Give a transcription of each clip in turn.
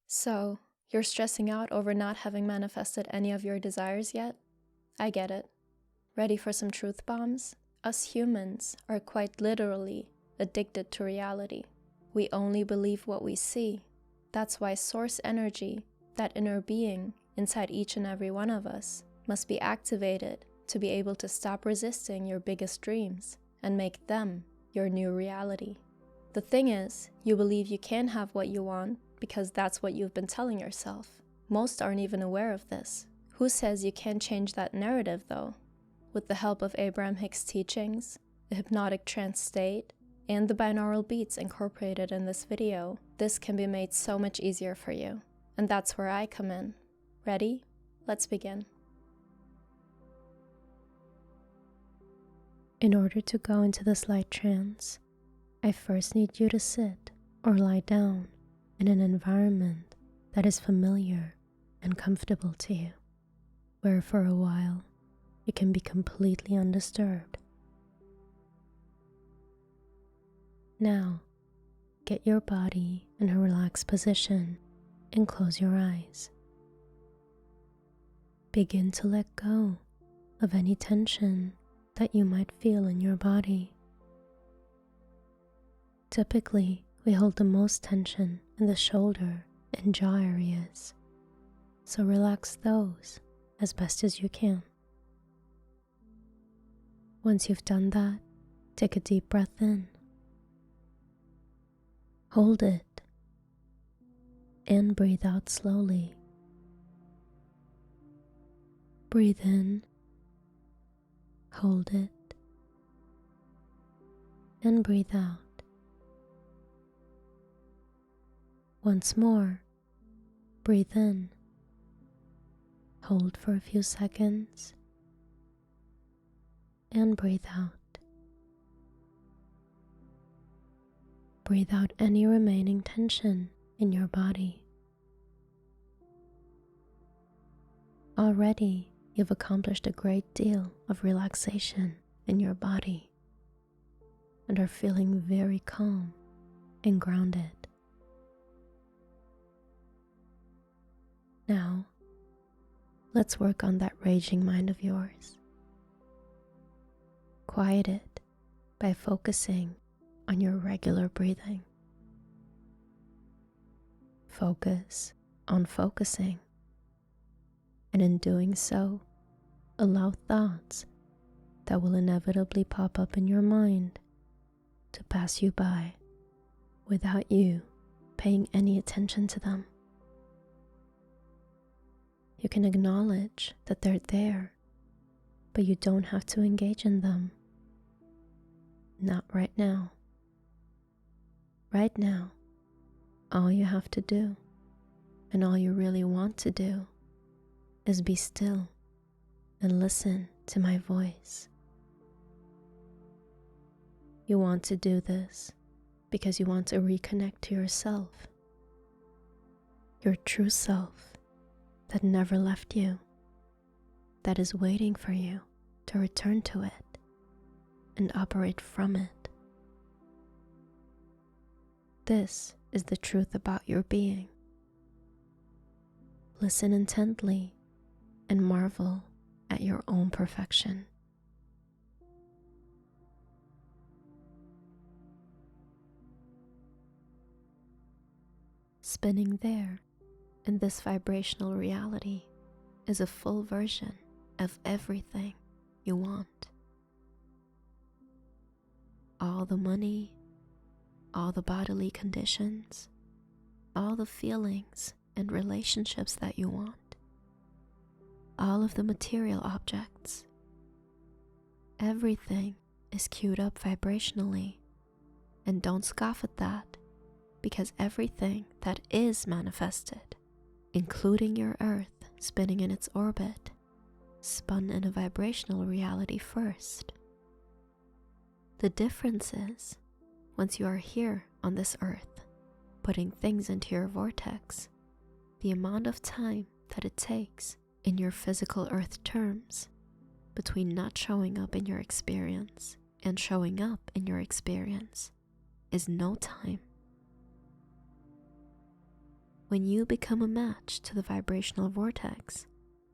So, you're stressing out over not having manifested any of your desires yet? I get it. Ready for some truth bombs? Us humans are quite literally addicted to reality. We only believe what we see. That's why source energy, that inner being inside each and every one of us, must be activated to be able to stop resisting your biggest dreams and make them your new reality. The thing is, you believe you can have what you want because that's what you've been telling yourself. Most aren't even aware of this. Who says you can't change that narrative though? With the help of Abraham Hicks' teachings, the hypnotic trance state, and the binaural beats incorporated in this video, this can be made so much easier for you. And that's where I come in. Ready? Let's begin. In order to go into this light trance, I first need you to sit or lie down in an environment that is familiar and comfortable to you, where for a while you can be completely undisturbed. Now, get your body in a relaxed position and close your eyes. Begin to let go of any tension that you might feel in your body. Typically, we hold the most tension in the shoulder and jaw areas, so relax those as best as you can. Once you've done that, take a deep breath in. Hold it and breathe out slowly. Breathe in, hold it, and breathe out. Once more, breathe in, hold for a few seconds, and breathe out. Breathe out any remaining tension in your body. Already, you've accomplished a great deal of relaxation in your body and are feeling very calm and grounded. Now, let's work on that raging mind of yours. Quiet it by focusing on your regular breathing. Focus on focusing, and in doing so, allow thoughts that will inevitably pop up in your mind to pass you by without you paying any attention to them. You can acknowledge that they're there, but you don't have to engage in them. Not right now. Right now, all you have to do, and all you really want to do, is be still and listen to my voice. You want to do this because you want to reconnect to yourself, your true self that never left you, that is waiting for you to return to it and operate from it. This is the truth about your being. Listen intently and marvel at your own perfection. Spinning there in this vibrational reality is a full version of everything you want. All the money, all the bodily conditions, all the feelings and relationships that you want, all of the material objects. Everything is queued up vibrationally, and don't scoff at that, because everything that is manifested, including your Earth spinning in its orbit, spun in a vibrational reality first. The difference is, once you are here on this Earth, putting things into your vortex, the amount of time that it takes in your physical Earth terms between not showing up in your experience and showing up in your experience is no time. When you become a match to the vibrational vortex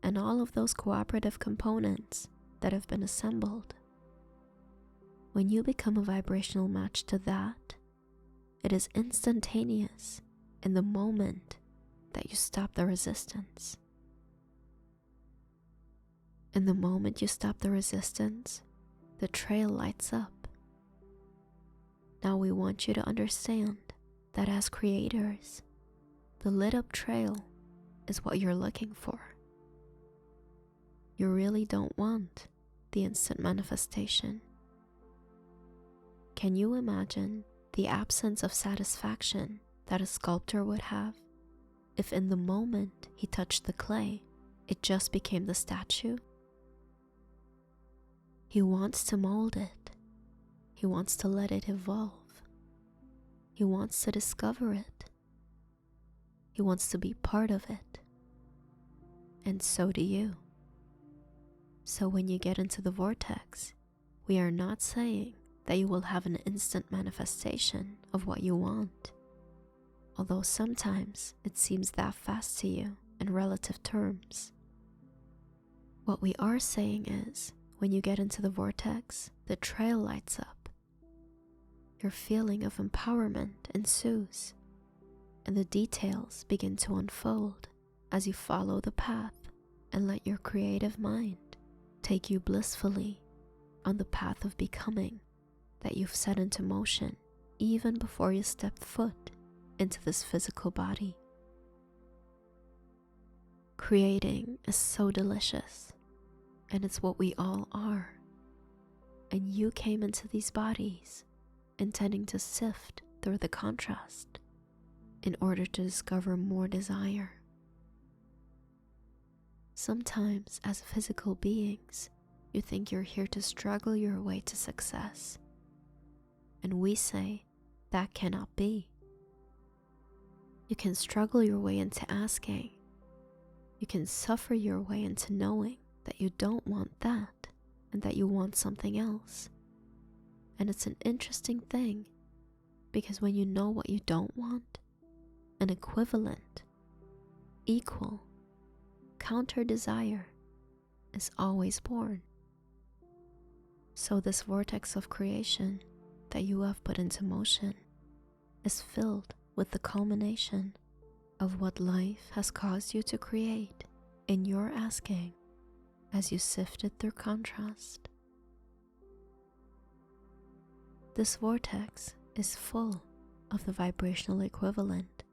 and all of those cooperative components that have been assembled, when you become a vibrational match to that, it is instantaneous in the moment that you stop the resistance. In the moment you stop the resistance, the trail lights up. Now we want you to understand that as creators, the lit up trail is what you're looking for. You really don't want the instant manifestation. Can you imagine the absence of satisfaction that a sculptor would have if in the moment he touched the clay, it just became the statue? He wants to mold it. He wants to let it evolve. He wants to discover it. He wants to be part of it. And so do you. So when you get into the vortex, we are not saying that you will have an instant manifestation of what you want, although sometimes it seems that fast to you in relative terms. What we are saying is, when you get into the vortex, the trail lights up. Your feeling of empowerment ensues, and the details begin to unfold as you follow the path and let your creative mind take you blissfully on the path of becoming that you've set into motion even before you step foot into this physical body. Creating is so delicious, and it's what we all are. And you came into these bodies intending to sift through the contrast in order to discover more desire. Sometimes as physical beings, you think you're here to struggle your way to success. And we say that cannot be. You can struggle your way into asking. You can suffer your way into knowing that you don't want that and that you want something else. And it's an interesting thing because when you know what you don't want, an equivalent, equal, counter desire is always born. So this vortex of creation that you have put into motion is filled with the culmination of what life has caused you to create in your asking as you sifted through contrast. This vortex is full of the vibrational equivalent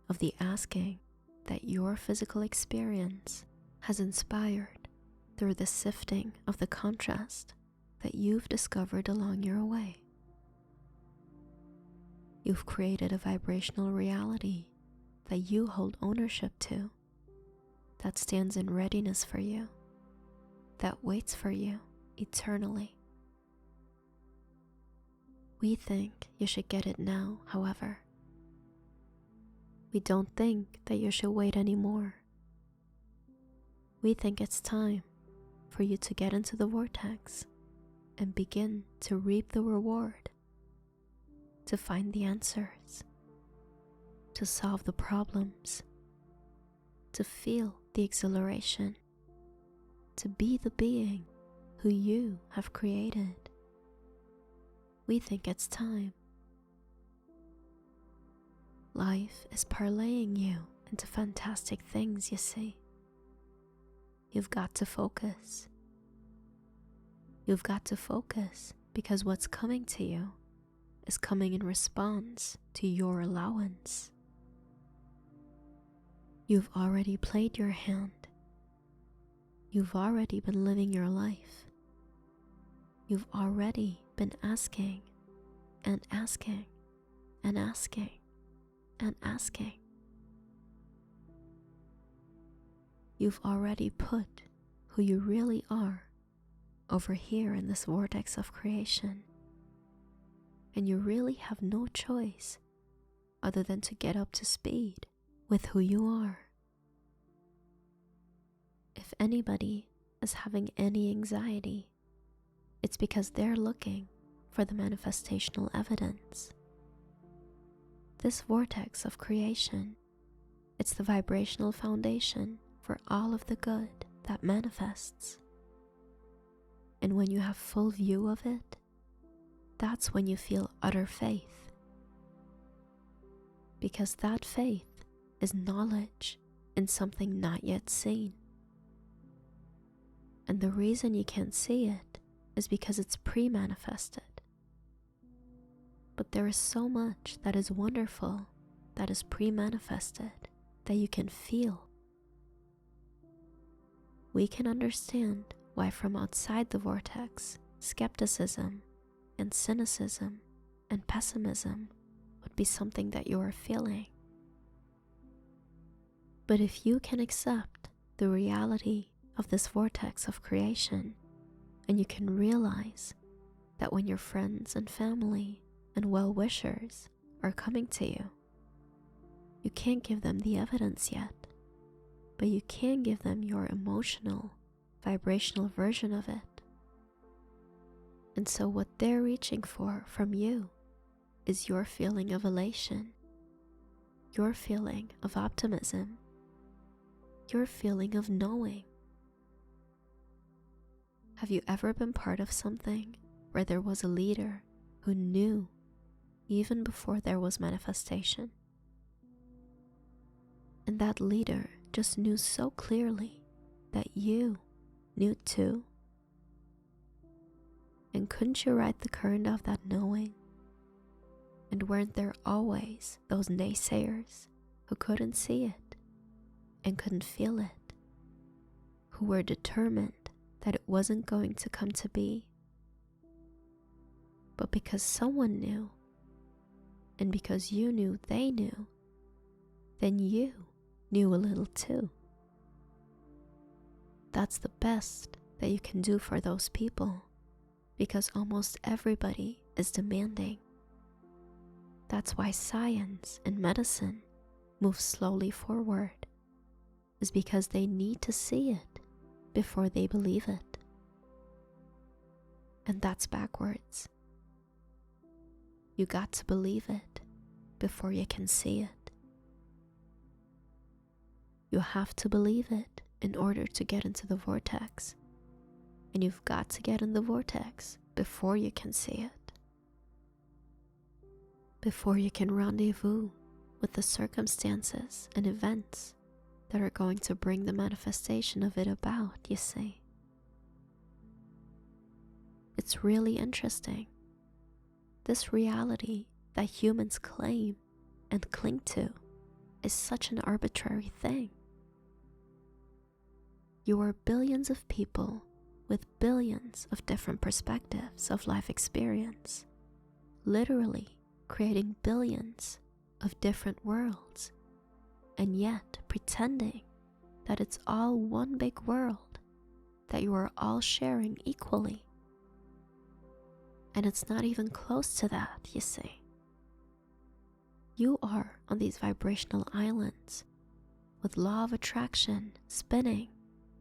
of the asking that your physical experience has inspired through the sifting of the contrast that you've discovered along your way. You've created a vibrational reality that you hold ownership to, that stands in readiness for you, that waits for you eternally. We think you should get it now, however. We don't think that you should wait anymore. We think it's time for you to get into the vortex and begin to reap the reward, to find the answers, to solve the problems, to feel the exhilaration, to be the being who you have created. We think it's time. Life is parlaying you into fantastic things, you see. You've got to focus. You've got to focus because what's coming to you is coming in response to your allowance. You've already played your hand. You've already been living your life. You've already been asking and asking and asking and asking. You've already put who you really are over here in this vortex of creation. And you really have no choice other than to get up to speed with who you are. If anybody is having any anxiety, it's because they're looking for the manifestational evidence. This vortex of creation It's the vibrational foundation for all of the good that manifests. And when you have full view of it, that's when you feel utter faith. Because that faith is knowledge in something not yet seen. And the reason you can't see it is because it's pre-manifested. But there is so much that is wonderful that is pre-manifested that you can feel. We can understand why from outside the vortex, skepticism and cynicism and pessimism would be something that you are feeling. But if you can accept the reality of this vortex of creation, and you can realize that when your friends and family and well-wishers are coming to you, you can't give them the evidence yet, but you can give them your emotional, vibrational version of it. And so what they're reaching for from you is your feeling of elation, your feeling of optimism, your feeling of knowing. Have you ever been part of something where there was a leader who knew even before there was manifestation? And that leader just knew so clearly that you knew too? And couldn't you ride the current of that knowing? And weren't there always those naysayers who couldn't see it and couldn't feel it, who were determined that it wasn't going to come to be? But because someone knew, and because you knew they knew, then you knew a little too. That's the best that you can do for those people, because almost everybody is demanding. That's why science and medicine move slowly forward, is because they need to see it before they believe it. And that's backwards. You got to believe it before you can see it. You have to believe it in order to get into the vortex. And you've got to get in the vortex before you can see it. Before you can rendezvous with the circumstances and events that are going to bring the manifestation of it about, you see. It's really interesting. This reality that humans claim and cling to is such an arbitrary thing. You are billions of people with billions of different perspectives of life experience, literally creating billions of different worlds, and yet pretending that it's all one big world that you are all sharing equally. And it's not even close to that, you see. You are on these vibrational islands with law of attraction spinning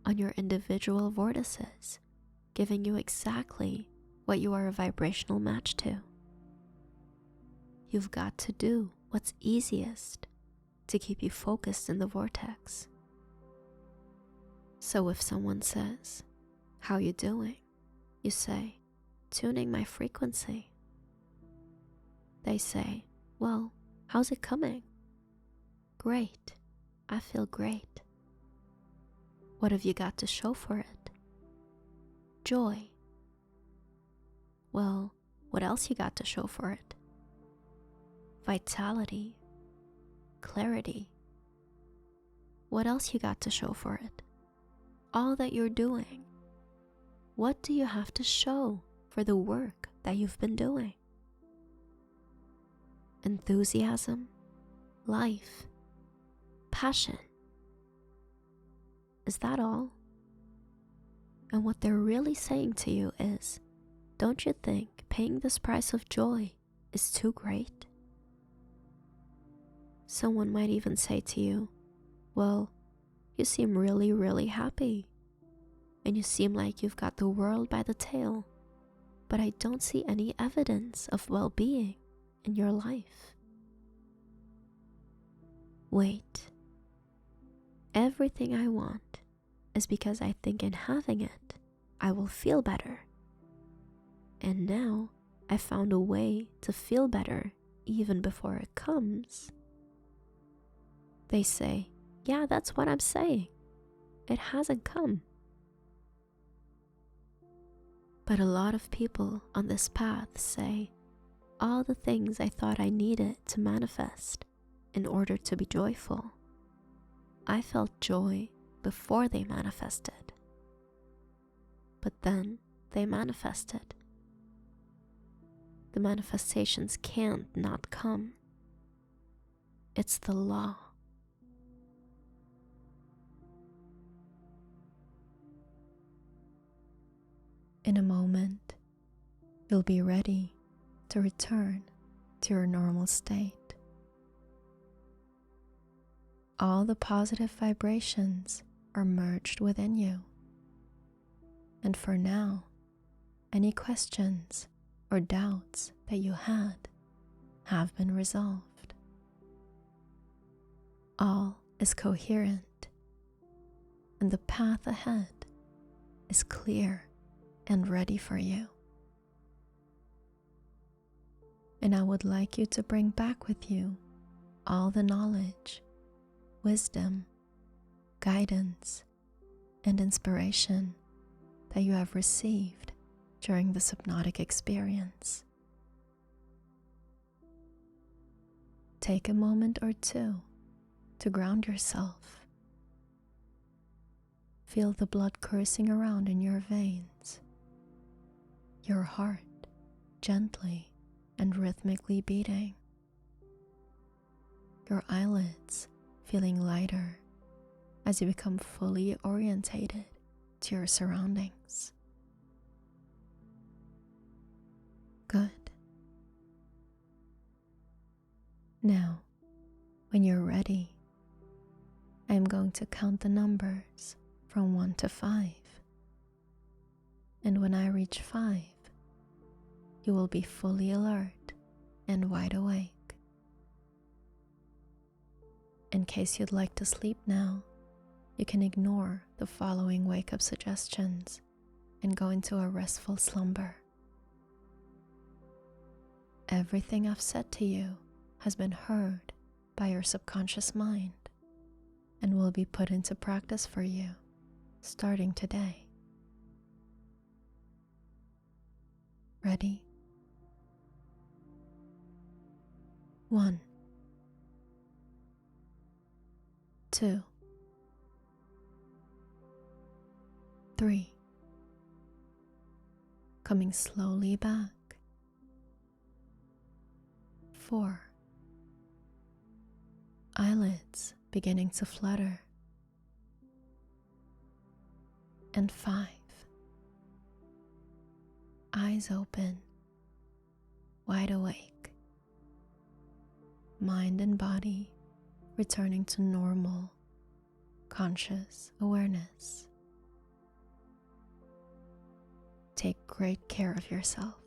on your individual vortices, giving you exactly what you are a vibrational match to. You've got to do what's easiest to keep you focused in the vortex. So if someone says, "How you doing?" you say, "Tuning my frequency." They say, "Well, how's it coming?" "Great, I feel great." What have you got to show for it? Joy. Well, what else you got to show for it? Vitality. Clarity. What else you got to show for it? All that you're doing. What do you have to show for the work that you've been doing? Enthusiasm, life, passion. Is that all? And what they're really saying to you is, don't you think paying this price of joy is too great? Someone might even say to you, "Well, you seem really, really happy. And you seem like you've got the world by the tail, but I don't see any evidence of well-being in your life." Wait, everything I want is because I think in having it, I will feel better. And now I found a way to feel better even before it comes. They say, yeah, that's what I'm saying. It hasn't come. But a lot of people on this path say, all the things I thought I needed to manifest in order to be joyful, I felt joy before they manifested. But then they manifested. The manifestations can't not come. It's the law. In a moment, you'll be ready to return to your normal state. All the positive vibrations are merged within you. And for now, any questions or doubts that you had have been resolved. All is coherent, and the path ahead is clear and ready for you. And I would like you to bring back with you all the knowledge, wisdom, guidance, and inspiration that you have received during this hypnotic experience. Take a moment or two to ground yourself. Feel the blood coursing around in your veins, your heart gently and rhythmically beating, your eyelids feeling lighter as you become fully orientated to your surroundings. Good. Now, when you're ready, I am going to count the numbers from 1 to 5. And when I reach 5, you will be fully alert and wide awake. In case you'd like to sleep now, you can ignore the following wake-up suggestions and go into a restful slumber. Everything I've said to you has been heard by your subconscious mind and will be put into practice for you starting today. Ready? 1, 2, 3. Coming slowly back. 4. Eyelids beginning to flutter. And 5. Eyes open, wide awake. Mind and body returning to normal, conscious awareness. Take great care of yourself.